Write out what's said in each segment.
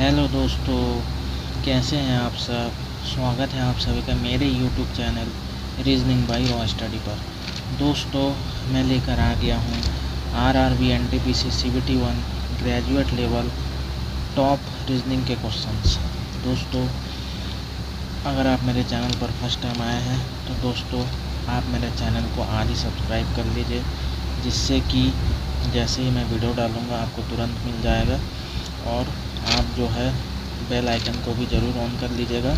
Hello दोस्तों, कैसे हैं आप सब। स्वागत है आप सभी का मेरे YouTube channel reasoning bye raw study पर। दोस्तों, मैं लेकर आ गया हूँ RRB NTPC CBT 1 graduate level top reasoning के क्वेश्चंस। दोस्तों, अगर आप मेरे चैनल पर फर्स्ट टाइम आए हैं तो दोस्तों आप मेरे चैनल को आज ही सब्सक्राइब कर लीजिए, जिससे कि जैसे ही मैं वीडियो डालूँगा आपको तुरंत मिल जाएगा। और आप जो है बेल आइकन को भी ज़रूर ऑन कर लीजिएगा,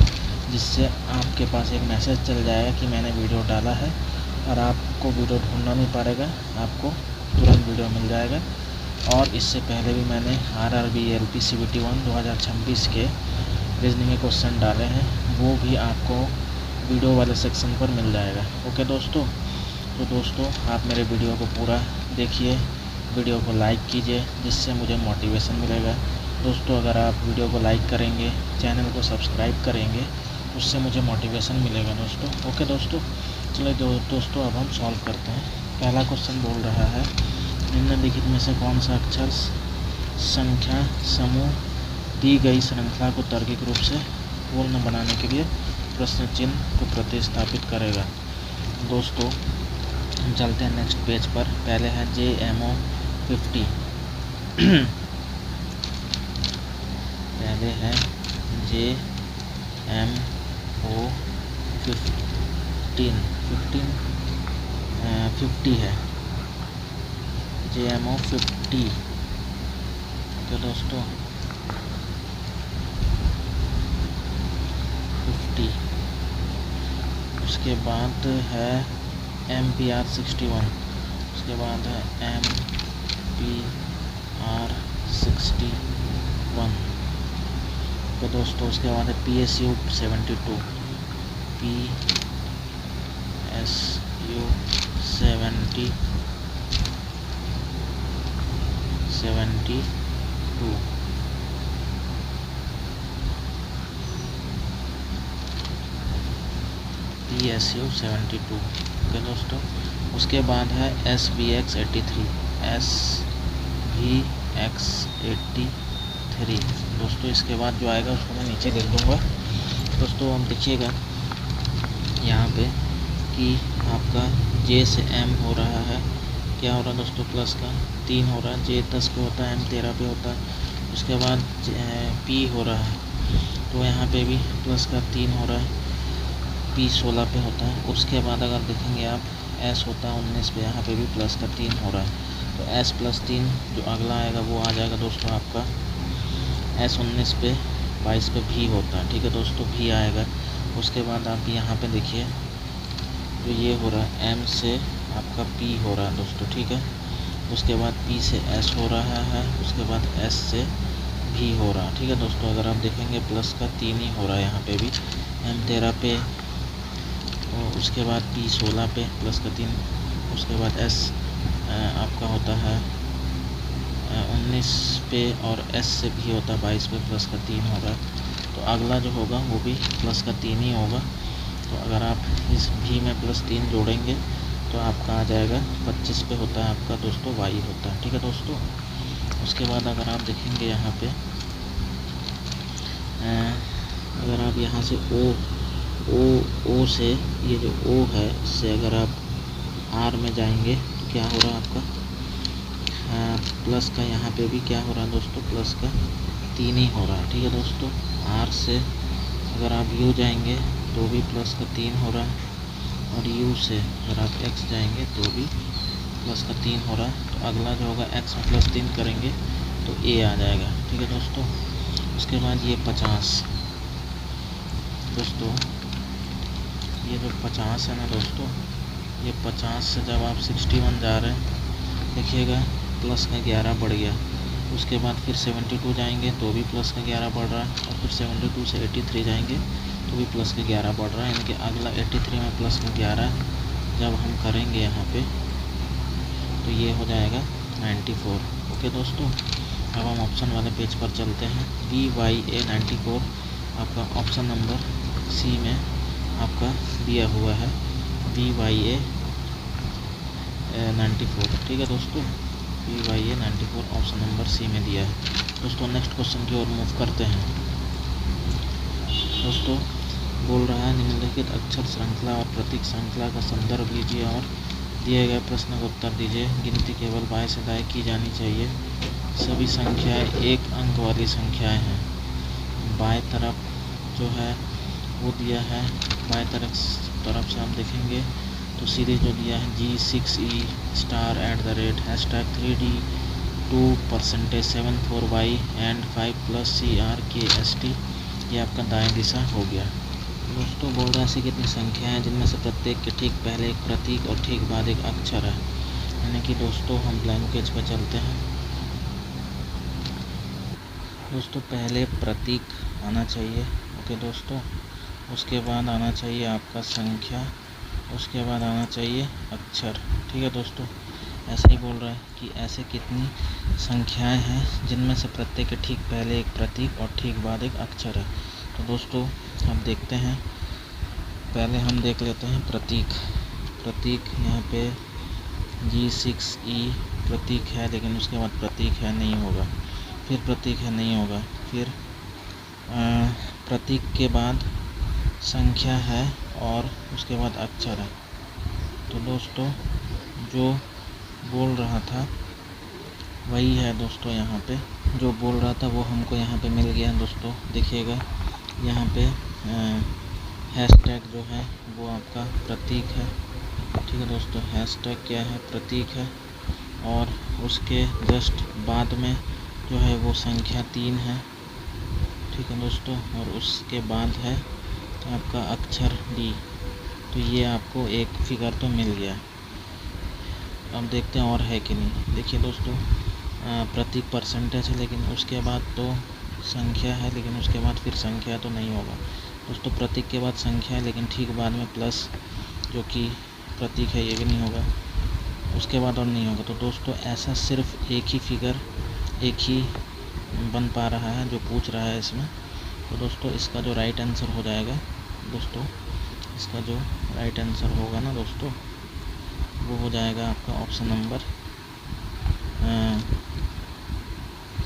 जिससे आपके पास एक मैसेज चल जाएगा कि मैंने वीडियो डाला है और आपको वीडियो ढूंढना नहीं पड़ेगा, आपको तुरंत वीडियो मिल जाएगा। और इससे पहले भी मैंने आरआरबी एलपी सीबीटी 1 2026 के रीजनिंग के क्वेश्चन डाले हैं, वो भी आपको वीडियो वाले सेक्शन पर मिल जाएगा। ओके दोस्तों, तो दोस्तों आप मेरे वीडियो को पूरा देखिए, वीडियो को लाइक कीजिए, जिससे मुझे मोटिवेशन मिलेगा। दोस्तों, अगर आप वीडियो को लाइक करेंगे, चैनल को सब्सक्राइब करेंगे, उससे मुझे मोटिवेशन मिलेगा दोस्तों। ओके दोस्तों, चलिए दोस्तों अब हम सॉल्व करते हैं। पहला क्वेश्चन बोल रहा है, निम्नलिखित में से कौन सा अक्षर संख्या समूह दी गई श्रृंखला को तार्किक रूप से पूर्ण बनाने के लिए प्रश्न चिन्ह को प्रतिस्थापित करेगा। दोस्तों हम चलते हैं नेक्स्ट पेज पर। पहले है JMO 50 पहले है JMO 50 है JMO 50। तो दोस्तों 50, उसके बाद है MPR 61, उसके बाद है MPR 61। तो दोस्तों उसके बाद है PSU 72, PSU 72। PSU 72। ओके दोस्तों, उसके बाद है SVX 83, SVX 83। दोस्तों इसके बाद जो आएगा उसको मैं नीचे लिख दूँगा। दोस्तों हम देखिएगा यहाँ पे कि आपका J से M हो रहा है, क्या हो रहा है दोस्तों, प्लस का 3 हो रहा है। J 10 पे होता है, M 13 पे होता है। उसके बाद P हो रहा है, तो यहाँ पे भी प्लस का 3 हो रहा है, P 16 पे होता है। उसके बाद अगर देखेंगे आप S होता है 19 पे, यहाँ पे भी प्लस का 3 हो रहा है। तो S + 3 जो अगला आएगा वो आ जाएगा दोस्तों आपका S 19 पे 22 पे V होता है। ठीक है दोस्तों, V आएगा। उसके बाद आप यहाँ पे देखिए तो ये हो रहा है M से आपका P हो रहा है दोस्तों। ठीक है, उसके बाद P से S हो रहा है, उसके बाद S से V हो रहा है। ठीक है दोस्तों, अगर आप देखेंगे प्लस का 3 ही हो रहा है यहाँ पे भी, M 13 पे, और उसके बाद P 16 पे प्लस का 3, उसके बाद S आपका होता है 19 पे, और S से भी होता है 22 पे, प्लस का 3 हो रहा है। तो अगला जो होगा वो भी प्लस का 3 ही होगा। तो अगर आप इस V में +3 जोड़ेंगे तो आपका आ जाएगा 25 पे होता है आपका दोस्तों Y होता है। ठीक है दोस्तों, उसके बाद अगर आप देखेंगे यहाँ पे अगर आप यहाँ से O से, ये जो O है, इससे अगर आप R में जाएंगे तो क्या हो रहा है आपका प्लस का, यहाँ पे भी क्या हो रहा है दोस्तों, प्लस का 3 ही हो रहा है। ठीक है दोस्तों, R से अगर आप U जाएंगे तो भी प्लस का 3 हो रहा है, और U से अगर आप X जाएंगे तो भी प्लस का 3 हो रहा है। तो अगला जो होगा X में +3 करेंगे तो A आ जाएगा। ठीक है दोस्तों, उसके बाद ये 50 दोस्तों, ये जो 50 है ना दोस्तों, ये 50 से जब आप 61 जा रहे हैं, देखिएगा प्लस का 11 बढ़ गया। उसके बाद फिर 72 जाएंगे तो भी प्लस का 11 बढ़ रहा है, और फिर 72 से 83 जाएंगे तो भी प्लस का 11 बढ़ रहा है। यानी कि अगला 83 में प्लस का 11 जब हम करेंगे यहाँ पे तो ये हो जाएगा 94। ओके दोस्तों, अब हम ऑप्शन वाले पेज पर चलते हैं। BYA 94 आपका ऑप्शन नंबर C में आपका दिया हुआ है, BYA 94। ठीक है दोस्तों, PYA 94 ऑप्शन नंबर सी में दिया है। दोस्तों नेक्स्ट क्वेश्चन की ओर मूव करते हैं। दोस्तों बोल रहा है निम्नलिखित अक्षर श्रृंखला और प्रतीक श्रृंखला का संदर्भ लीजिए और दिए गए प्रश्न का उत्तर दीजिए। गिनती केवल बाएं से दाएं की जानी चाहिए। सभी संख्याएं एक अंक वाली संख्याएं हैं। बाएं तरफ जो है वो दिया है, बाएं तरफ से हम देखेंगे तो सीरीज जो दिया है G6E *@#3D 2%74Y and 5+CRKST, ये आपका दाएं दिशा हो गया। दोस्तों बोल रहा है ऐसी कितनी संख्या है जिनमें से प्रत्येक के ठीक पहले एक प्रतीक और ठीक बाद एक अक्षर है। यानी कि दोस्तों हम ब्लैंक पेज पर चलते हैं। दोस्तों पहले प्रतीक आना चाहिए, ओके दोस्तों, उसके बाद आना चाहिए आपका संख्या, उसके बाद आना चाहिए अक्षर। ठीक है दोस्तों, ऐसा ही बोल रहा है कि ऐसे कितनी संख्याएं हैं जिनमें से प्रत्येक के ठीक पहले एक प्रतीक और ठीक बाद एक अक्षर है। तो दोस्तों अब देखते हैं, पहले हम देख लेते हैं प्रतीक यहाँ पे G6E प्रतीक है, लेकिन उसके बाद प्रतीक है नहीं होगा, फिर प्रतीक है नहीं होगा, फिर प्रतीक के बाद संख्या है और उसके बाद अक्षर है। तो दोस्तों जो बोल रहा था वही है दोस्तों, यहाँ पे जो बोल रहा था वो हमको यहाँ पे मिल गया। दोस्तों देखिएगा यहाँ पे हैशटैग जो है वो आपका प्रतीक है। ठीक है दोस्तों, हैशटैग क्या है, प्रतीक है, और उसके जस्ट बाद में जो है वो संख्या 3 है। ठीक है दोस्तों, और उसके बाद है आपका अक्षर D। तो ये आपको एक फिगर तो मिल गया। अब देखते हैं और है कि नहीं। देखिए दोस्तों प्रतीक परसेंटेज है, लेकिन उसके बाद तो संख्या है, लेकिन उसके बाद फिर संख्या तो नहीं होगा। दोस्तों प्रतीक के बाद संख्या है, लेकिन ठीक बाद में प्लस जो कि प्रतीक है ये भी नहीं होगा, उसके बाद और नहीं होगा। तो दोस्तों ऐसा सिर्फ एक ही फिगर एक ही बन पा रहा है जो पूछ रहा है इसमें। तो दोस्तों इसका जो राइट आंसर हो जाएगा, दोस्तों इसका जो राइट आंसर होगा ना दोस्तों, वो हो जाएगा आपका ऑप्शन नंबर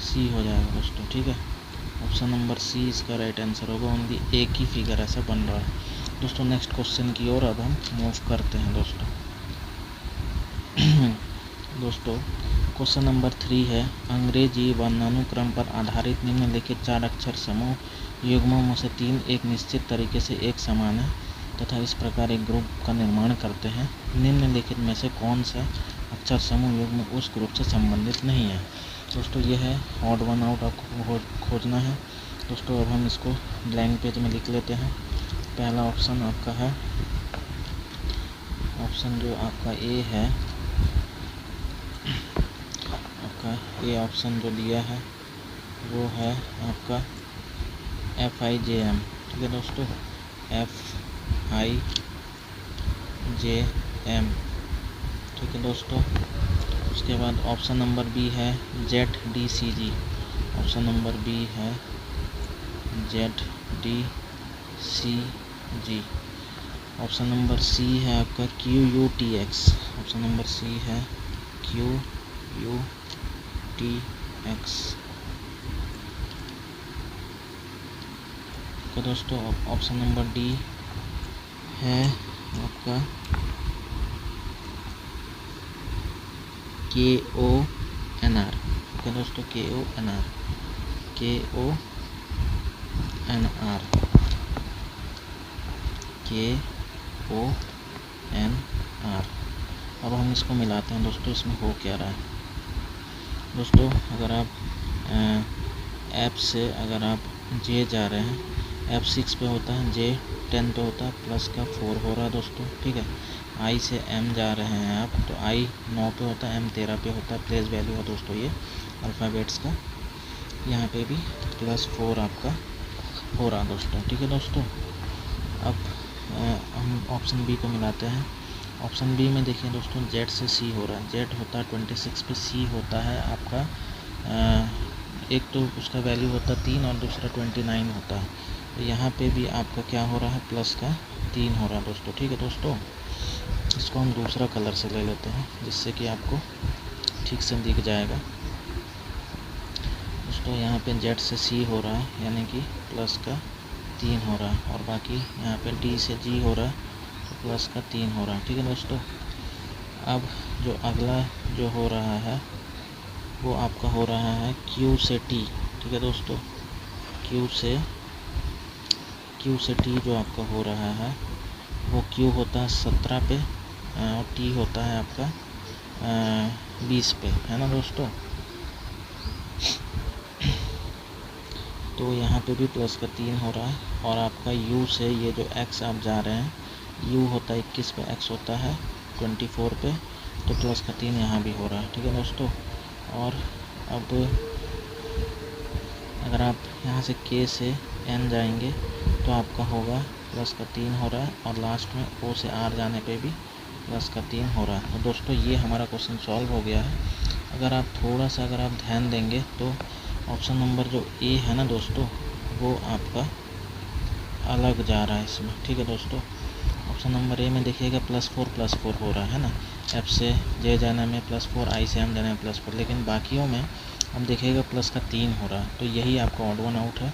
सी हो जाएगा दोस्तों। ठीक है, ऑप्शन नंबर सी इसका राइट आंसर होगा। ओनली एक ही फिगर ऐसा बन रहा है। दोस्तों नेक्स्ट क्वेश्चन की ओर अब हम मूव करते हैं दोस्तों। दोस्तों क्वेश्चन नंबर 3 है, अंग्रेजी वर्णानुक्रम पर आधारित निम्नलिखित 4 अक्षर समूह युग्मों में से 3 एक निश्चित तरीके से एक समान है तथा इस प्रकार एक ग्रुप का निर्माण करते हैं। निम्नलिखित में से कौन सा अक्षर समूह युग्म उस ग्रुप से संबंधित नहीं है। दोस्तों ये है ऑड वन आउट आपको खोजना है। दोस्तों अब हम इसको ब्लैंक पेज में लिख लेते हैं। पहला ऑप्शन आपका है, ऑप्शन जो आपका ए है, आपका ए ऑप्शन जो दिया है वो है आपका FIJM। ठीक है दोस्तों, FIJM। ठीक है दोस्तों, उसके बाद ऑप्शन नंबर बी है ZDCG। ऑप्शन नंबर बी है ZDCG। ऑप्शन नंबर सी है आपका QUTX। ऑप्शन नंबर सी है QUTX। तो दोस्तों ऑप्शन नंबर डी है आपका KONR। ओके दोस्तों, KONR। अब हम इसको मिलाते हैं दोस्तों, इसमें हो क्या रहा है। दोस्तों अगर आप ऐप से अगर आप जे जा रहे हैं, F6 पे होता है, J 10 पे होता है, प्लस का 4 हो रहा है दोस्तों। ठीक है, I से M जा रहे हैं आप, तो I 9 पे होता है, M 13 पे होता है। प्लेस वैल्यू है दोस्तों ये अल्फ़ाबेट्स का। यहाँ पे भी +4 आपका हो रहा दोस्तों। ठीक है दोस्तों, अब हम ऑप्शन बी को मिलाते हैं। ऑप्शन बी में देखिए दोस्तों Z से C हो रहा है। Z होता है 26 पे, C होता है आपका एक तो उसका वैल्यू होता है 3 और दूसरा 29 होता है। तो यहाँ पे भी आपका क्या हो रहा है, प्लस का 3 हो रहा है दोस्तों। ठीक है दोस्तों, इसको हम दूसरा कलर से ले लेते हैं जिससे कि आपको ठीक से दिख जाएगा दोस्तों। यहाँ पे जेड से सी हो रहा है यानी कि प्लस का 3 हो रहा है, और बाकी यहाँ पे डी से जी हो रहा है तो प्लस का 3 हो रहा है। ठीक है दोस्तों। अब जो अगला जो हो रहा है वो आपका हो रहा है क्यू से टी। ठीक है दोस्तों, क्यू से टी जो आपका हो रहा है वो क्यू होता है 17 पे और टी होता है आपका 20 पे, है ना दोस्तों। तो यहाँ पे भी प्लस का 3 हो रहा है, और आपका यू से ये जो एक्स आप जा रहे हैं यू होता है 21 पे, एक्स होता है 24 पे, तो प्लस का 3 यहाँ भी हो रहा है। ठीक है दोस्तों। और अब अगर आप यहाँ से के से एन जाएंगे तो आपका होगा प्लस का 3 हो रहा है, और लास्ट में ओ से आर जाने पे भी प्लस का 3 हो रहा है। तो दोस्तों ये हमारा क्वेश्चन सॉल्व हो गया है। अगर आप थोड़ा सा ध्यान देंगे तो ऑप्शन नंबर जो ए है ना दोस्तों वो आपका अलग जा रहा है इसमें। ठीक है दोस्तों। ऑप्शन नंबर ए में देखिएगा +4 हो रहा है ना, एफ से जे जाने में +4, आई से एम जाने में +4, लेकिन बाकियों में हम देखिएगा प्लस का 3 हो रहा है। तो यही आपका ऑड वन आउट है,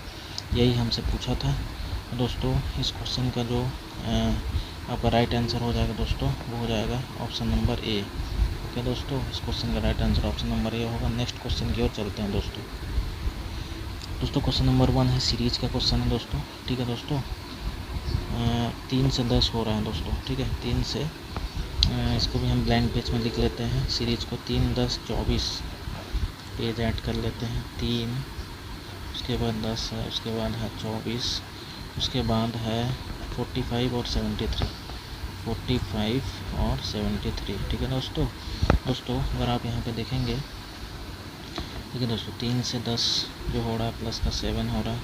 यही हमसे पूछा था दोस्तों। इस क्वेश्चन का जो आपका राइट आंसर हो जाएगा दोस्तों वो हो जाएगा ऑप्शन नंबर ए। ओके दोस्तों, इस क्वेश्चन का right answer option number A होगा। नेक्स्ट क्वेश्चन की ओर चलते हैं दोस्तों। क्वेश्चन नंबर 1 है, सीरीज का क्वेश्चन है दोस्तों। ठीक है दोस्तों, 3 से 10 हो रहा है दोस्तों। ठीक है, 3 से इसको भी हम ब्लैंक पेज में लिख लेते हैं। सीरीज को 3, 10, 24 पेज ऐड कर लेते हैं। 3, उसके बाद 10 है, उसके बाद है 24, उसके बाद है 45 और 73, 45 और 73। ठीक है दोस्तों। अगर आप यहाँ पे देखेंगे, ठीक है दोस्तों, 3 से 10 जो हो रहा है प्लस का 7 हो रहा है।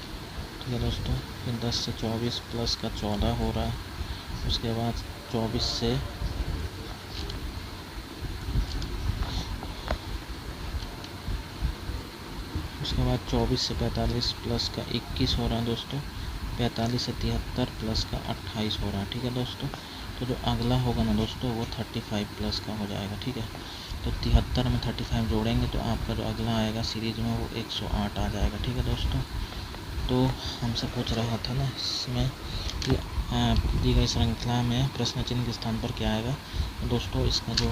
ठीक है दोस्तों, फिर 10 से 24 प्लस का 14 हो रहा है। उसके बाद 24 से उसके बाद 24 से 45 प्लस का 21 हो रहा है दोस्तों। 45 से 73 प्लस का 28 हो रहा है। ठीक है दोस्तों। तो जो अगला होगा ना दोस्तों वो 35 प्लस का हो जाएगा। ठीक है, तो 73 में 35 जोड़ेंगे तो आपका जो अगला आएगा सीरीज में वो 108 आ जाएगा। ठीक है दोस्तों। तो हमसे पूछ रहा था ना इसमें कि दी गई श्रृंखला में प्रश्न चिन्ह के स्थान पर क्या आएगा। तो दोस्तों इसका जो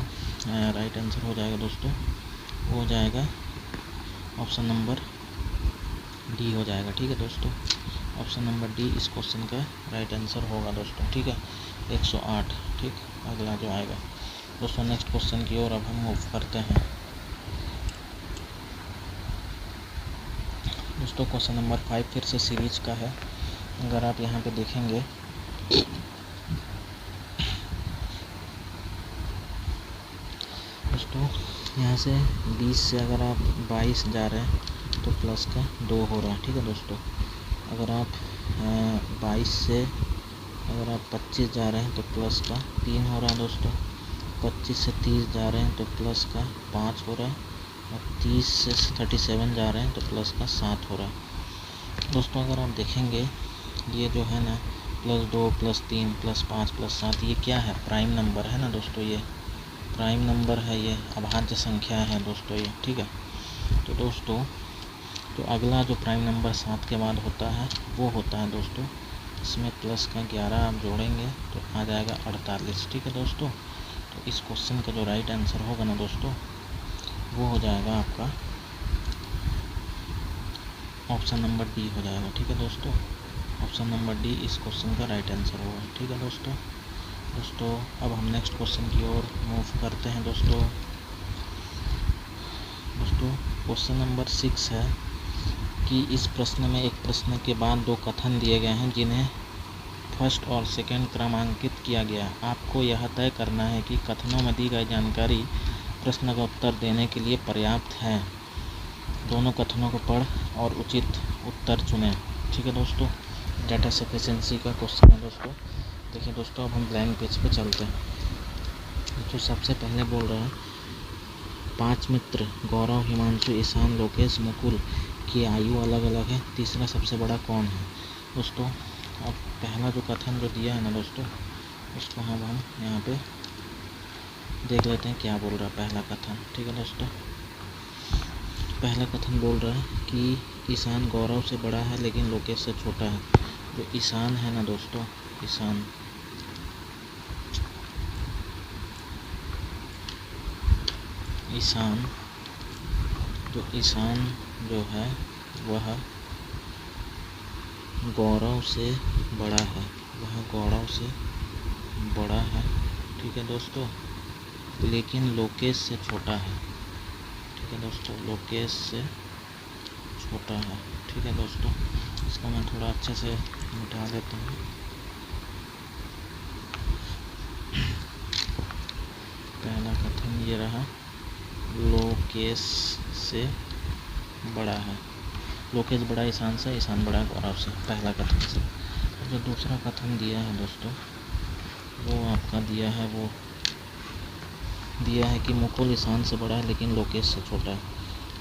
राइट आंसर हो जाएगा दोस्तों वो हो जाएगा ऑप्शन नंबर डी हो जाएगा। ठीक है दोस्तों, ऑप्शन नंबर डी इस क्वेश्चन का राइट आंसर होगा दोस्तों। ठीक है, 108। ठीक, अगला जो आएगा दोस्तों। नेक्स्ट क्वेश्चन की ओर अब हम मूव करते हैं दोस्तों। क्वेश्चन नंबर 5 फिर से सीरीज का है। अगर आप यहाँ पे देखेंगे दोस्तों, यहाँ से 20 से अगर आप 22 जा रहे हैं तो प्लस का 2 हो रहा है। ठीक है दोस्तों। अगर आप 22 से अगर आप 25 जा रहे हैं तो प्लस का 3 हो रहा है दोस्तों। 25 से 30 जा रहे हैं तो प्लस का 5 हो रहा है, और 30 से 37 जा रहे हैं तो प्लस का 7 हो रहा है दोस्तों। अगर आप देखेंगे ये जो है ना +2 +3 +5 +7 ये क्या है, प्राइम नंबर है ना दोस्तों। ये प्राइम नंबर है, ये अभाज्य संख्या है दोस्तों ये। ठीक है, तो दोस्तों तो अगला जो प्राइम नंबर 7 के बाद होता है वो होता है दोस्तों, इसमें प्लस का 11 आप जोड़ेंगे तो आ जाएगा 48। ठीक है दोस्तों। तो इस क्वेश्चन का जो राइट आंसर होगा ना दोस्तों वो हो जाएगा आपका ऑप्शन नंबर डी हो जाएगा। ठीक है दोस्तों, ऑप्शन नंबर डी इस क्वेश्चन का राइट आंसर होगा। ठीक है दोस्तों। अब हम नेक्स्ट क्वेश्चन की ओर मूव करते हैं दोस्तों। क्वेश्चन नंबर 6 है कि इस प्रश्न में एक प्रश्न के बाद 2 कथन दिए गए हैं जिन्हें फर्स्ट और सेकंड क्रमांकित किया गया है। आपको यह तय करना है कि कथनों में दी गई जानकारी प्रश्न का उत्तर देने के लिए पर्याप्त है। दोनों कथनों को पढ़ और उचित उत्तर चुनें। ठीक है दोस्तों, डाटा सफिशिएंसी का क्वेश्चन है दोस्तों। देखिए दोस्तों, अब हम ब्लैंक पेज पे चलते हैं। तो सबसे पहले बोल रहा है 5 मित्र गौरव, हिमांशु, ईशान, लोकेश, मुकुल की आयु अलग अलग है, तीसरा सबसे बड़ा कौन है। दोस्तों अब पहला जो कथन जो दिया है ना दोस्तों उसको हम यहाँ पे देख लेते हैं क्या बोल रहा है पहला कथन। ठीक है दोस्तों, पहला कथन बोल रहा है कि ईशान गौरव से बड़ा है लेकिन लोकेश से छोटा है। जो ईशान है ना दोस्तों, ईशान जो है वह गौरव से बड़ा है, ठीक है दोस्तों, लेकिन लोकेश से छोटा है, ठीक है दोस्तों, लोकेश से छोटा है, ठीक है दोस्तों। इसको मैं थोड़ा अच्छे से मिटा देता हूँ। पहला कथन ये रहा, लोकेश से बड़ा है, लोकेश बड़ा ईशान से, ईशान बड़ा गौरव से, पहला कथन से। जो दूसरा कथन दिया है दोस्तों, वो आपका दिया है कि मुकुल ईशान से बड़ा है लेकिन लोकेश से छोटा है।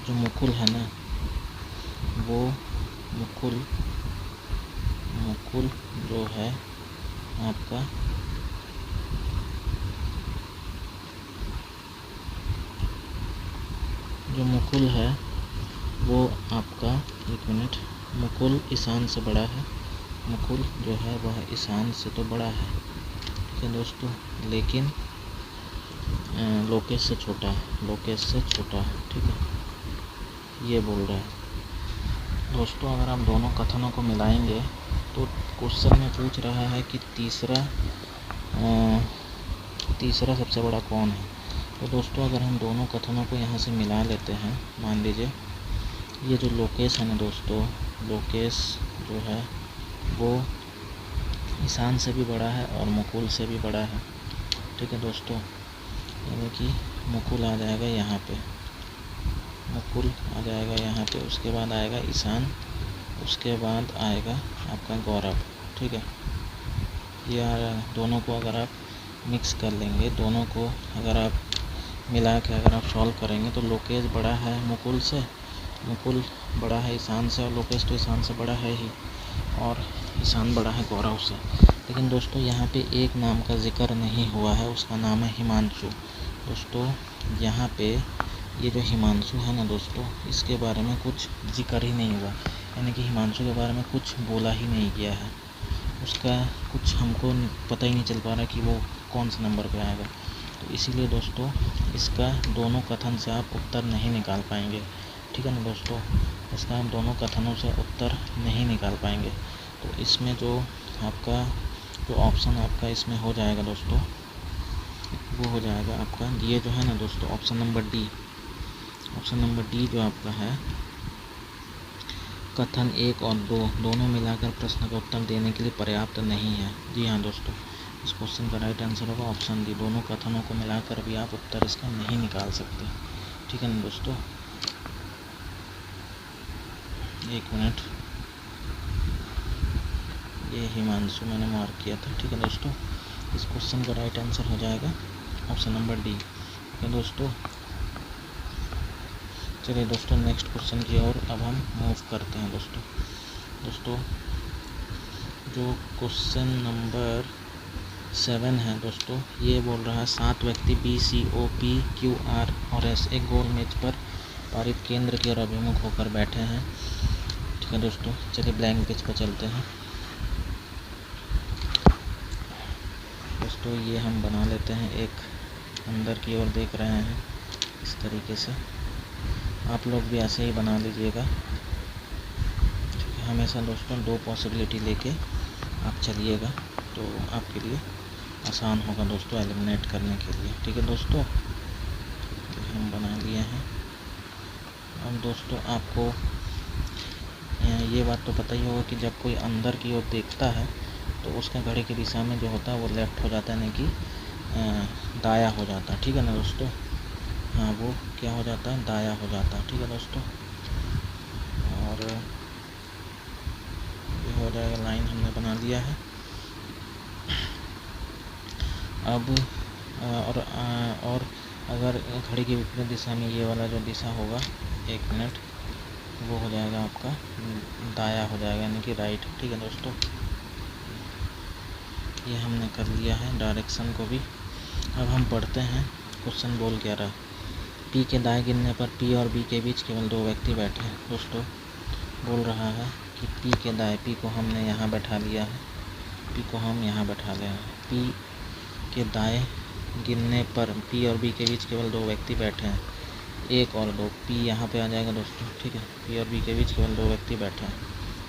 जो मुकुल है ना, वो मुकुल जो है आपका एक मिनट, मुकुल ईशान से बड़ा है, मुकुल जो है वह ईशान से तो बड़ा है, ठीक है दोस्तों, लेकिन लोकेश से छोटा है, ठीक है, ये बोल रहा है दोस्तों। अगर आप दोनों कथनों को मिलाएंगे तो क्वेश्चन में पूछ रहा है कि तीसरा सबसे बड़ा कौन है। तो दोस्तों अगर हम दोनों कथनों को यहाँ से मिला लेते हैं, मान लीजिए ये जो लोकेश है ना दोस्तों, लोकेश जो है वो ईशान से भी बड़ा है और मुकुल से भी बड़ा है, ठीक है दोस्तों। यानी कि मुकुल आ जाएगा यहाँ पे, उसके बाद आएगा ईशान, उसके बाद आएगा आपका गौरव, ठीक है। ये दोनों को अगर आप मिक्स कर लेंगे, दोनों को अगर आप मिला के अगर आप सॉल्व करेंगे तो लोकेश बड़ा है मुकुल से, मुकुल बड़ा है ईशान से, और लोकेश तो ईशान से बड़ा है ही, और ईशान बड़ा है गौरव से। लेकिन दोस्तों यहाँ पे एक नाम का जिक्र नहीं हुआ है, उसका नाम है हिमांशु। दोस्तों यहाँ पे ये जो हिमांशु है ना दोस्तों, इसके बारे में कुछ जिक्र ही नहीं हुआ, यानी कि हिमांशु के बारे में कुछ बोला ही नहीं गया है, उसका कुछ हमको पता ही नहीं चल पा रहा कि वो कौन से नंबर पे आएगा। तो इसीलिए दोस्तों इसका दोनों कथन से आप उत्तर नहीं निकाल पाएंगे, ठीक है ना दोस्तों, इसका हम दोनों कथनों से उत्तर नहीं निकाल पाएंगे। तो इसमें जो ऑप्शन आपका इसमें हो जाएगा दोस्तों, वो हो जाएगा आपका ये जो है ना दोस्तों, ऑप्शन नंबर डी जो आपका है, कथन 1 और 2 दोनों मिलाकर प्रश्न का उत्तर देने के लिए पर्याप्त नहीं है। जी हाँ दोस्तों, इस क्वेश्चन का राइट आंसर होगा ऑप्शन डी, दोनों कथनों को मिलाकर भी आप उत्तर इसका नहीं निकाल सकते, ठीक है ना दोस्तों। एक मिनट, ये हिमांशु मैंने मार्क किया था, ठीक है दोस्तों। इस क्वेश्चन का राइट आंसर हो जाएगा ऑप्शन नंबर डी, ठीक है दोस्तों। चलिए दोस्तों नेक्स्ट क्वेश्चन की ओर अब हम मूव करते हैं दोस्तों। जो क्वेश्चन नंबर 7 है दोस्तों, ये बोल रहा है 7 व्यक्ति B C O P Q R और एस एक गोल मेज पर पारित केंद्र की ओर अभिमुख होकर बैठे हैं, ठीक है दोस्तों। चलिए ब्लैंक पेज पर चलते हैं दोस्तों, ये हम बना लेते हैं, एक अंदर की ओर देख रहे हैं इस तरीके से, आप लोग भी ऐसे ही बना लीजिएगा, ठीक है। हमेशा दोस्तों 2 पॉसिबिलिटी लेके आप चलिएगा तो आपके लिए आसान होगा दोस्तों एलिमिनेट करने के लिए, ठीक है दोस्तों। तो हम बना लिए हैं। अब दोस्तों आपको ये बात तो पता ही होगा कि जब कोई अंदर की ओर देखता है तो उसका घड़ी की दिशा में जो होता है वो लेफ़्ट हो जाता है, यानी कि दाया हो जाता है, ठीक है ना दोस्तों। हाँ, वो क्या हो जाता है, दाया हो जाता है, ठीक है दोस्तों। और ये हो जाएगा, लाइन हमने बना दिया है। अब और अगर घड़ी की विपरीत दिशा में ये वाला जो दिशा होगा, एक मिनट, वो हो जाएगा आपका दाया हो जाएगा, यानी कि राइट, ठीक है दोस्तों। ये हमने कर लिया है डायरेक्शन को भी। अब हम पढ़ते हैं क्वेश्चन बोल क्या रहा। पी के दाएं गिनने पर पी और बी के बीच केवल 2 व्यक्ति बैठे हैं। दोस्तों बोल रहा है कि पी के दाएं, पी को हमने यहाँ बैठा लिया है, पी को हम यहाँ बैठा लिया है। पी के दाएं गिनने पर पी और बी के बीच केवल 2 व्यक्ति बैठे हैं, 1 और 2। पी यहाँ पे आ जाएगा दोस्तों, ठीक है। पी और बी के बीच केवल 2 व्यक्ति बैठे हैं,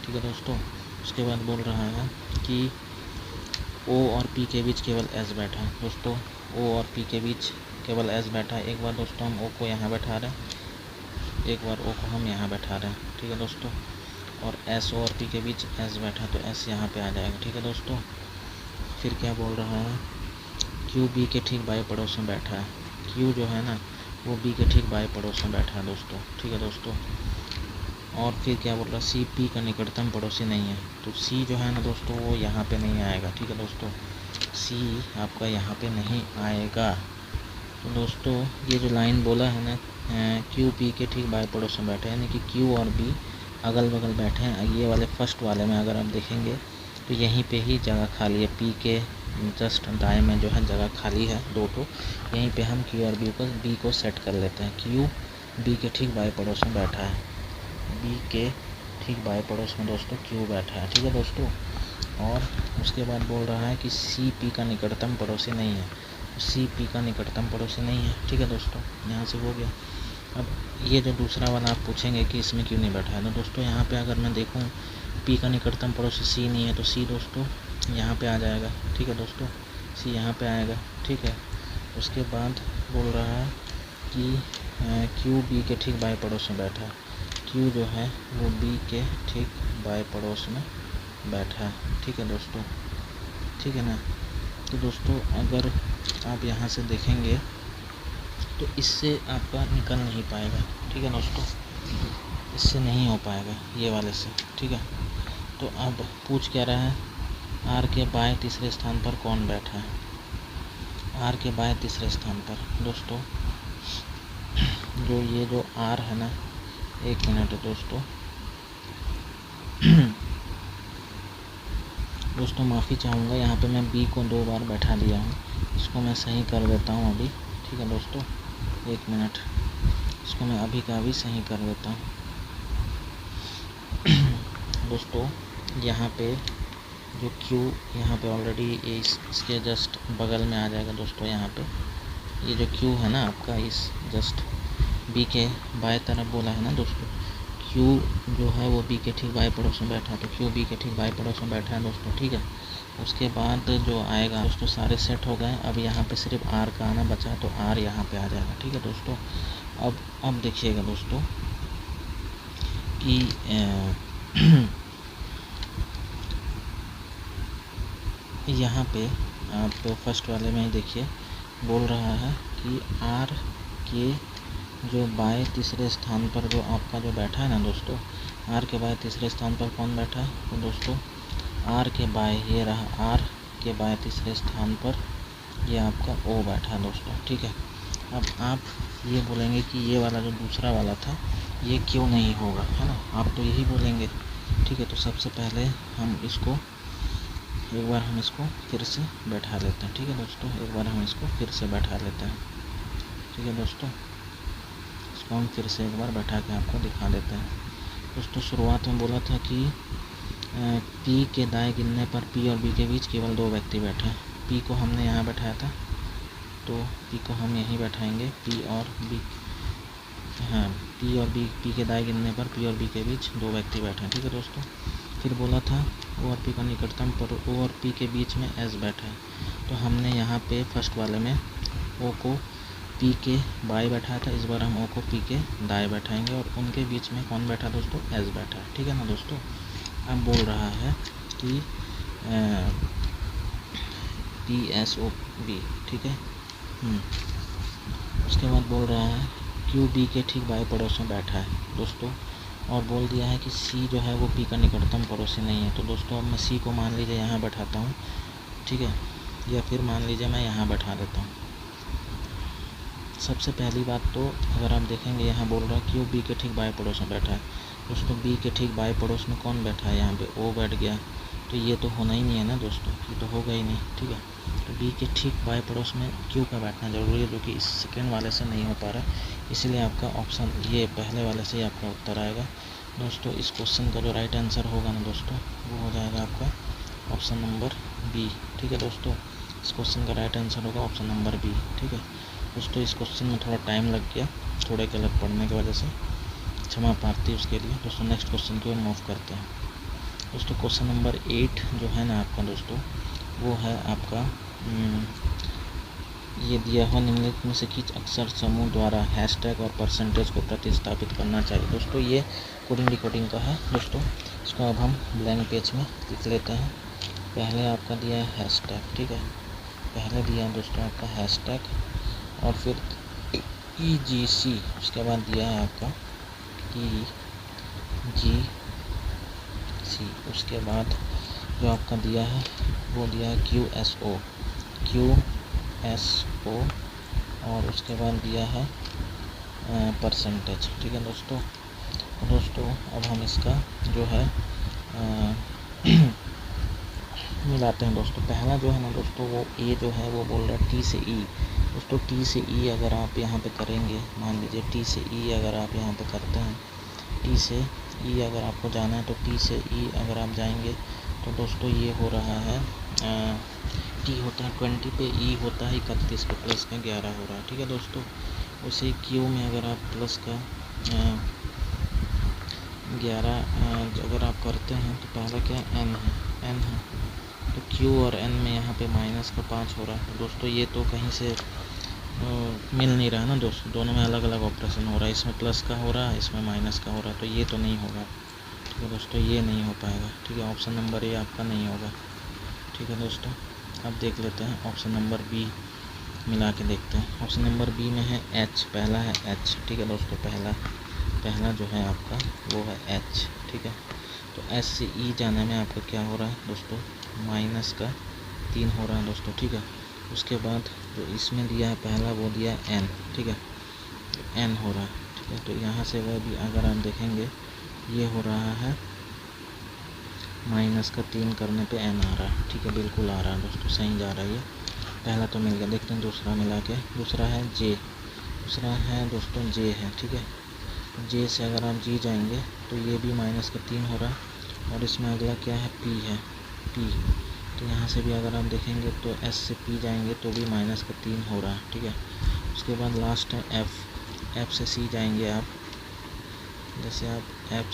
ठीक है दोस्तों। उसके बाद बोल रहा है कि ओ और पी के बीच केवल एस बैठा है। दोस्तों ओ और पी के बीच केवल एस बैठा है। एक बार दोस्तों हम ओ को यहाँ बैठा रहे हैं, एक बार ओ को हम यहाँ बैठा रहे हैं, ठीक है दोस्तों। और एस और पी के बीच एस बैठा है तो एस यहाँ पे आ जाएगा, ठीक है दोस्तों। फिर क्या बोल रहा है, क्यू बी के ठीक बाएं पड़ोस में बैठा है। क्यू जो है ना वो बी के ठीक बाएं पड़ोस में बैठा है दोस्तों, ठीक है दोस्तों। और फिर क्या बोल रहा है, सी पी का निकटतम पड़ोसी नहीं है। तो सी जो है ना दोस्तों वो यहाँ पे नहीं आएगा, ठीक है दोस्तों। सी आपका यहाँ पे नहीं आएगा। तो दोस्तों ये जो लाइन बोला है ना, क्यू पी के ठीक बाएं पड़ोस में बैठे, यानी कि क्यू और बी अगल बगल बैठे हैं। ये वाले फर्स्ट वाले में अगर आप देखेंगे तो यहीं पे ही जगह खाली है, पी के जस्ट दाएं में जो है जगह खाली है 2 तो यहीं पे हम क्यू और बी को सेट कर लेते हैं। क्यू बी के ठीक बाएं पड़ोस में बैठा है, बी के ठीक बाएं पड़ोस में दोस्तों क्यू बैठा है, ठीक है दोस्तों। और उसके बाद बोल रहा है कि सी पी का निकटतम पड़ोसी नहीं है। सी पी का निकटतम पड़ोसी नहीं है, ठीक है दोस्तों। यहाँ से हो गया। अब ये जो दूसरा वाला आप पूछेंगे कि इसमें क्यों नहीं बैठा है, तो दोस्तों यहाँ पे अगर मैं देखूँ पी का निकटतम पड़ोसी सी नहीं है तो सी दोस्तों यहाँ पे आ जाएगा, ठीक है दोस्तों। सी यहाँ पे आएगा, ठीक है। उसके बाद बोल रहा है कि क्यू बी के ठीक बाएं पड़ोस में बैठा है। क्यू जो है वो बी के ठीक बाएं पड़ोस में बैठा है, ठीक है दोस्तों, ठीक है ना। तो दोस्तों अगर आप यहाँ से देखेंगे तो इससे आपका निकल नहीं पाएगा, ठीक है दोस्तों, इससे नहीं हो पाएगा ये वाले से, ठीक है। तो अब पूछ क्या रहा है, आर के बाएं तीसरे स्थान पर कौन बैठा है। आर के बाएं तीसरे स्थान पर दोस्तों जो ये जो आर है ना, 1 मिनट है दोस्तों दोस्तों माफ़ी चाहूँगा, यहाँ पे मैं बी को 2 बार बैठा दिया हूँ, इसको मैं सही कर देता हूँ अभी, ठीक है दोस्तों। 1 मिनट, इसको मैं अभी का अभी सही कर देता हूँ दोस्तों। यहाँ पे जो क्यू यहाँ पे ऑलरेडी इसके जस्ट बगल में आ जाएगा दोस्तों। यहाँ पे ये जो क्यू है ना आपका इस जस्ट बी के बाएं तरफ बोला है ना दोस्तों, क्यू जो है वो बी के ठीक बाएं पड़ोस में बैठा है, तो क्यू बी के ठीक बाएं पड़ोस में बैठा है दोस्तों, ठीक है। उसके बाद जो आएगा दोस्तों सारे सेट हो गए। अब यहाँ पे सिर्फ आर का आना बचा, तो आर यहाँ पे आ जाएगा, ठीक है दोस्तों। अब देखिएगा दोस्तों कि यहाँ पे आप फर्स्ट वाले में देखिए बोल रहा है कि आर के जो बाएं तीसरे स्थान पर जो आपका जो बैठा है ना दोस्तों, आर के बाएं तीसरे स्थान पर कौन बैठा है, तो दोस्तों आर के बाएं ये रहा, आर के बाएं तीसरे स्थान पर ये आपका ओ बैठा है दोस्तों, ठीक है। अब आप ये बोलेंगे कि ये वाला जो दूसरा वाला था ये क्यों नहीं होगा, है ना, आप तो यही बोलेंगे, ठीक है। तो सबसे पहले हम इसको एक बार हम इसको फिर से बैठा लेते हैं, ठीक है दोस्तों। एक बार हम इसको फिर से बैठा लेते हैं, ठीक है दोस्तों। इसको हम फिर से एक बार बैठा के आपको दिखा देते हैं दोस्तों। शुरुआत में बोला था कि पी के दाएं गिनने पर पी और बी के बीच केवल 2 व्यक्ति बैठे हैं। पी को हमने यहाँ बैठाया था, तो पी को हम यहीं बैठाएंगे, पी और बी, हाँ पी और बी, पी के दाएं गिनने पर पी और बी के बीच 2 व्यक्ति बैठे हैं, ठीक है दोस्तों। फिर बोला था ओ और पी का निकटतम पर ओ और पी के बीच में एस बैठा है, तो हमने यहाँ पे फर्स्ट वाले में ओ को पी के बाएं बैठाया था, इस बार हम ओ को पी के दाएं बैठाएंगे और उनके बीच में कौन बैठा दोस्तों, एस बैठा है, ठीक है ना दोस्तों। अब बोल रहा है कि पी एस ओ बी, ठीक है। उसके बाद बोल रहा है क्यू बी के ठीक बाएं पड़ोस में बैठा है दोस्तों, और बोल दिया है कि सी जो है वो पी का निकटतम पड़ोसी नहीं है। तो दोस्तों अब मैं सी को मान लीजिए यहाँ बैठाता हूँ, ठीक है, या फिर मान लीजिए मैं यहाँ बैठा देता हूँ। सबसे पहली बात तो अगर आप देखेंगे यहाँ बोल रहा है क्यू बी के ठीक बाएं पड़ोस में बैठा है, दोस्तों बी के ठीक बाएं पड़ोस में कौन बैठा है, यहाँ पे ओ बैठ गया, तो ये तो होना ही नहीं है ना दोस्तों, ये तो होगा ही नहीं, ठीक है। तो बी के ठीक बाएं पड़ोस में क्यू का बैठना जरूरी है, जो कि इस सेकेंड वाले से नहीं हो पा रहा है, इसलिए आपका ऑप्शन ये पहले वाले से ही आपका उत्तर आएगा दोस्तों। इस क्वेश्चन का जो राइट आंसर होगा ना दोस्तों, वो हो जाएगा आपका ऑप्शन नंबर बी, ठीक है दोस्तों। इस क्वेश्चन का राइट आंसर होगा ऑप्शन नंबर बी, ठीक है दोस्तों। इस क्वेश्चन में थोड़ा टाइम लग गया, थोड़े गलत पढ़ने की वजह से, क्षमा प्रार्थी उसके लिए दोस्तों। नेक्स्ट क्वेश्चन की ओर मूव करते हैं दोस्तों। क्वेश्चन नंबर 8 जो है ना आपका दोस्तों, वो है आपका ये दिया हुआ निम्नलिखित में से किस अक्षर समूह द्वारा हैशटैग और परसेंटेज को प्रतिस्थापित करना चाहिए दोस्तों। ये कोडिंग डिकोडिंग का है दोस्तों। इसको अब हम ब्लैंक पेज में लिख लेते हैं। पहले आपका दिया है हैशटैग, ठीक है, पहले दिया है दोस्तों आपका हैशटैग, और फिर EGC, उसके बाद दिया है आपका EGC, उसके बाद जो आपका दिया है वो दिया है QSO, और उसके बाद दिया है परसेंटेज, ठीक है दोस्तों। अब हम इसका जो है मिलाते हैं दोस्तों। पहला जो है ना दोस्तों, वो ए जो है वो बोल रहा है T से E दोस्तों। T से E अगर आप यहाँ पे करेंगे, मान लीजिए T से E अगर आप यहाँ पे करते हैं, T से E अगर आपको जाना है तो T से E अगर आप जाएंगे तो दोस्तों ये हो रहा है T होता है 20 पे, E होता है 31 पे, प्लस का 11 हो रहा है, ठीक है दोस्तों। उसे Q में अगर आप प्लस का 11 अगर आप करते हैं तो पहला क्या N है, तो Q और N में यहाँ पे माइनस का 5 हो रहा है दोस्तों। ये तो कहीं से मिल नहीं रहा है ना दोस्तों, दोनों में अलग अलग ऑपरेशन हो रहा है, इसमें प्लस का हो रहा है, इसमें माइनस का हो रहा है, तो ये तो नहीं होगा, ठीक है दोस्तों, ये नहीं हो पाएगा, ठीक है। ऑप्शन नंबर ए आपका नहीं होगा, ठीक है दोस्तों। अब देख लेते हैं ऑप्शन नंबर बी, मिला के देखते हैं। ऑप्शन नंबर बी में है H, पहला है H, ठीक है दोस्तों। पहला जो है आपका वो है H, ठीक है। तो S से E जाने में आपका क्या हो रहा है दोस्तों, माइनस का 3 हो रहा है दोस्तों, ठीक है। उसके बाद जो इसमें दिया है पहला वो दिया है N, ठीक है, तो N हो रहा है, ठीक है। तो यहाँ से वह भी अगर आप देखेंगे ये हो रहा है माइनस का 3 करने पे N आ रहा है, ठीक है, बिल्कुल आ रहा है दोस्तों, सही जा रहा है ये। पहला तो मिल गया, देखते हैं दूसरा मिला के। दूसरा है J, दूसरा है दोस्तों J है, ठीक है। J से अगर आप G जाएंगे तो ये भी माइनस का 3 हो रहा है, और इसमें अगला क्या है P है, P, तो यहाँ से भी अगर आप देखेंगे तो S से P जाएंगे तो भी माइनस का 3 हो रहा है, ठीक है। उसके बाद लास्ट है F से C जाएंगे आप, जैसे आप F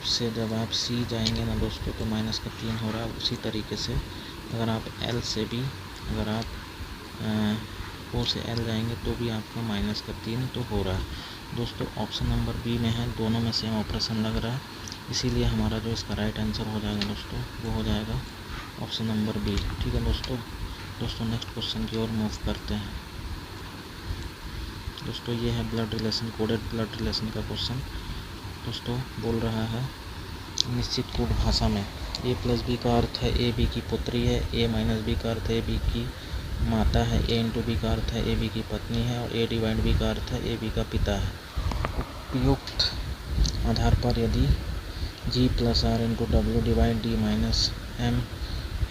से जब आप C जाएंगे ना दोस्तों तो माइनस का 3 हो रहा है। उसी तरीके से अगर आप L से भी अगर आप O से L जाएंगे तो भी आपका माइनस का 3 तो हो रहा है दोस्तों। ऑप्शन नंबर बी में है, दोनों में सेम ऑपरेशन लग रहा है, इसीलिए हमारा जो इसका राइट आंसर हो जाएगा दोस्तों वो हो जाएगा ऑप्शन नंबर बी, ठीक है दोस्तों। नेक्स्ट क्वेश्चन की ओर मूव करते हैं दोस्तों। ये है blood relation, coded blood relation का क्वेश्चन दोस्तों। बोल रहा है निश्चित कूट भाषा में A प्लस बी का अर्थ है A बी की पुत्री है, A माइनस बी का अर्थ है A बी की माता है, A इंटू बी का अर्थ है A बी की पत्नी है, और A डिवाइड बी का अर्थ है A बी का पिता है। उपयुक्त आधार पर यदि G plus R into W divide D minus M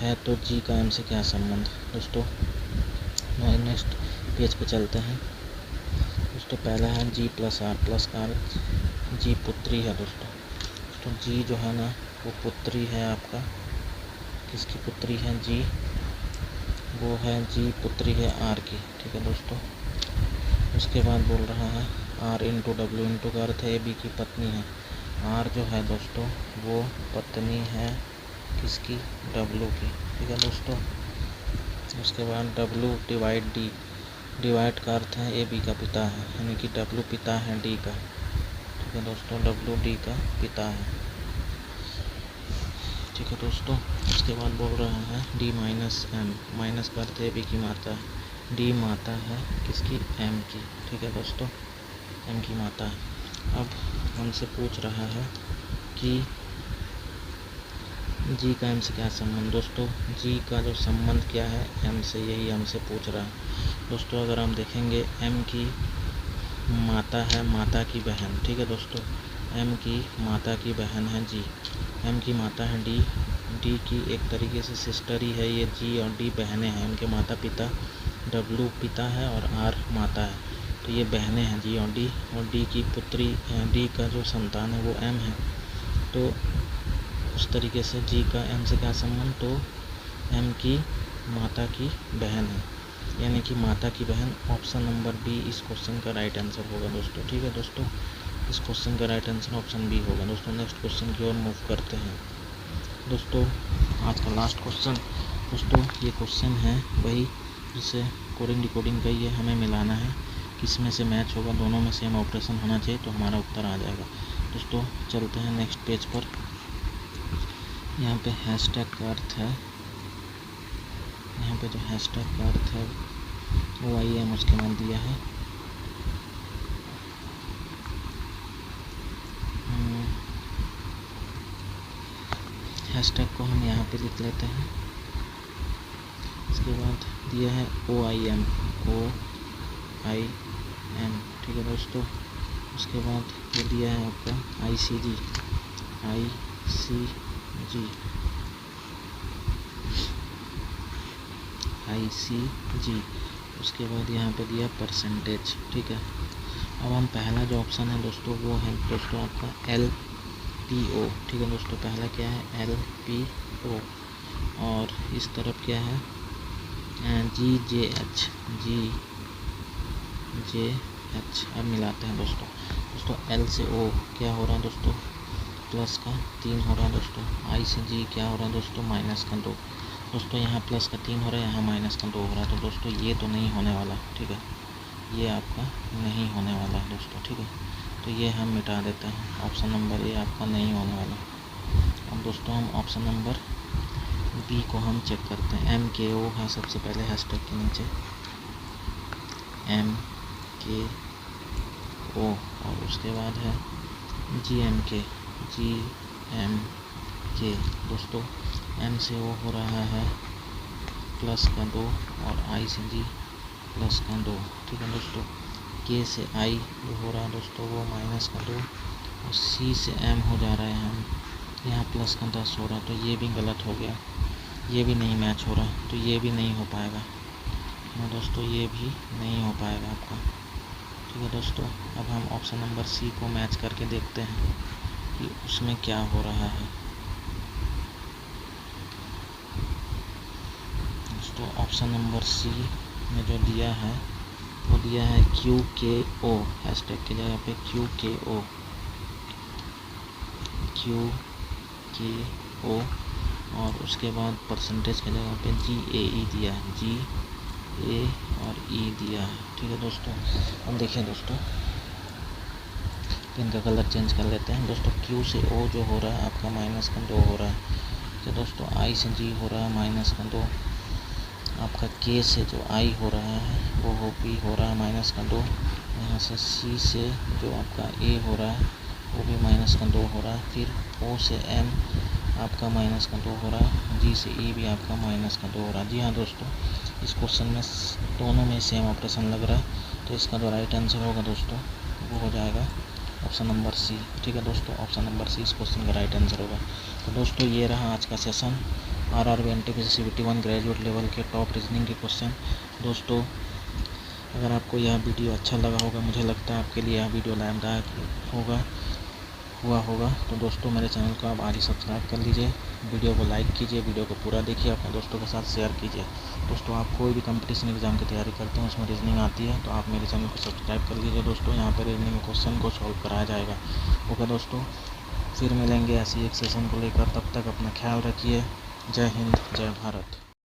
है तो G का M से क्या संबंध दोस्तों। नेक्स्ट पेज पे चलते हैं दोस्तों। पहला है G प्लस का अर्थ G पुत्री है दोस्तों। तो G जो है ना वो पुत्री है आपका, किसकी पुत्री है G, वो है G पुत्री है R की, ठीक है दोस्तों। उसके बाद बोल रहा है R इंटू डब्ल्यू, इंटू का अर्थ है A B की पत्नी है, R जो है दोस्तों वो पत्नी है किसकी, W की, ठीक है दोस्तों। उसके बाद W डिवाइड D, डिवाइड का अर्थ है A B का पिता है, यानी कि W पिता है D का, ठीक है दोस्तों, W D का पिता है, ठीक है दोस्तों। उसके बाद बोल रहा है D माइनस M, माइनस का अर्थ है B की माता है, D माता है किसकी, M की, ठीक है दोस्तों, M की माता है। अब हमसे पूछ रहा है कि जी का एम से क्या संबंध दोस्तों, जी का जो संबंध क्या है एम से, यही हमसे पूछ रहा है दोस्तों। अगर हम देखेंगे एम की माता है, माता की बहन, ठीक है दोस्तों, एम की माता की बहन है जी, एम की माता है डी, डी की एक तरीके से सिस्टर ही है ये, जी और डी बहनें हैं, उनके माता पिता, डब्लू पिता है और आर माता है, तो ये बहनें हैं जी और डी की पुत्री, डी का जो संतान है वो एम है। तो उस तरीके से जी का एम से क्या संबंध, तो एम की माता की बहन है, यानी कि माता की बहन। ऑप्शन नंबर बी इस क्वेश्चन का राइट आंसर होगा दोस्तों, ठीक है दोस्तों, इस क्वेश्चन का राइट आंसर ऑप्शन बी होगा दोस्तों। नेक्स्ट क्वेश्चन की ओर मूव करते हैं दोस्तों। आज का लास्ट क्वेश्चन दोस्तों, ये क्वेश्चन है वही जिसे कोडिंग डिकोडिंग का ये हमें मिलाना है, किस में से मैच होगा, दोनों में सेम ऑपरेशन होना चाहिए तो हमारा उत्तर आ जाएगा दोस्तों। चलते हैं नेक्स्ट पेज पर। यहाँ पे हैशटैग का अर्थ है, यहाँ पे जो हैशटैग का अर्थ है वो IM उसके बाद दिया है। हैशटैग को हम यहाँ पे लिख लेते हैं, इसके बाद दिया है OIM, ठीक है दोस्तों। उसके बाद ये दिया है आपका ICG, उसके बाद यहाँ पे दिया परसेंटेज, ठीक है। अब हम पहला जो ऑप्शन है दोस्तों वो है दोस्तों आपका LPO, ठीक है दोस्तों, पहला क्या है LPO, और इस तरफ क्या है GJH। अब मिलाते हैं दोस्तों, L से O क्या हो रहा है दोस्तों, प्लस का 3 हो रहा है दोस्तों, I से G क्या हो रहा है दोस्तों, माइनस का 2 दोस्तों, यहाँ प्लस का 3 हो रहा है, यहाँ माइनस का 2 हो रहा है, तो दोस्तों ये तो नहीं होने वाला, ठीक है, ये आपका नहीं होने वाला है दोस्तों, ठीक है, तो ये हम मिटा देते हैं, ऑप्शन नंबर ए आपका नहीं होने वाला। अब दोस्तों हम ऑप्शन नंबर बी को हम चेक करते हैं, MKO है सबसे पहले हैशटैग के नीचे, MKO, और उसके बाद है GMK दोस्तों, M से O हो रहा है प्लस का 2 और I से G प्लस का 2, ठीक है दोस्तों। K से I जो हो रहा है दोस्तों वो माइनस का 2, और C से M हो जा रहा है, हम यहाँ प्लस का 10 हो रहा है, तो ये भी गलत हो गया, ये भी नहीं मैच हो रहा, तो ये भी नहीं हो पाएगा ना दोस्तों, ये भी नहीं हो पाएगा आपका, ठीक है दोस्तों। अब हम ऑप्शन नंबर सी को मैच करके देखते हैं कि उसमें क्या हो रहा है दोस्तों। ऑप्शन नंबर सी में जो दिया है वो दिया है QKO, हैशटैग की जगह पे QKO, और उसके बाद परसेंटेज की जगह पे GAE दिया है, GA और E दिया है, ठीक है दोस्तों। अब देखिए दोस्तों, इनका कलर चेंज कर लेते हैं दोस्तों। Q से O जो हो रहा है आपका माइनस का 2 हो रहा है, तो दोस्तों I से G हो रहा है माइनस का 2, आपका K से जो I हो रहा है वो P हो रहा है माइनस का 2, यहाँ से C से जो आपका A हो रहा है वो भी माइनस का 2 हो रहा है, फिर O से M आपका माइनस का 2 हो रहा है, G से E भी आपका माइनस का 2 हो रहा है। जी हाँ दोस्तों, इस क्वेश्चन में दोनों में सेम ऑपरेशन लग रहा है, तो इसका जो राइट आंसर होगा दोस्तों वो हो जाएगा ऑप्शन नंबर सी, ठीक है दोस्तों, ऑप्शन नंबर सी इस क्वेश्चन का राइट आंसर होगा। तो दोस्तों ये रहा आज का session, RRB NTPC CBT 1 graduate level के टॉप रीजनिंग के क्वेश्चन। दोस्तों अगर आपको यह वीडियो अच्छा लगा होगा, मुझे लगता है आपके लिए यह वीडियो लाभदायक हुआ होगा, तो दोस्तों मेरे चैनल को आप आज ही सब्सक्राइब कर लीजिए, वीडियो को लाइक कीजिए, वीडियो को पूरा देखिए, अपने दोस्तों के साथ शेयर कीजिए। दोस्तों आप कोई भी कंपटीशन एग्जाम की तैयारी करते हैं उसमें रीजनिंग आती है तो आप मेरे चैनल को सब्सक्राइब कर लीजिए दोस्तों, यहाँ पर रीजनिंग क्वेश्चन को सॉल्व कराया जाएगा। ओके दोस्तों, फिर मिलेंगे ऐसी एक सेशन को लेकर, तब तक अपना ख्याल रखिए। जय हिंद, जय भारत।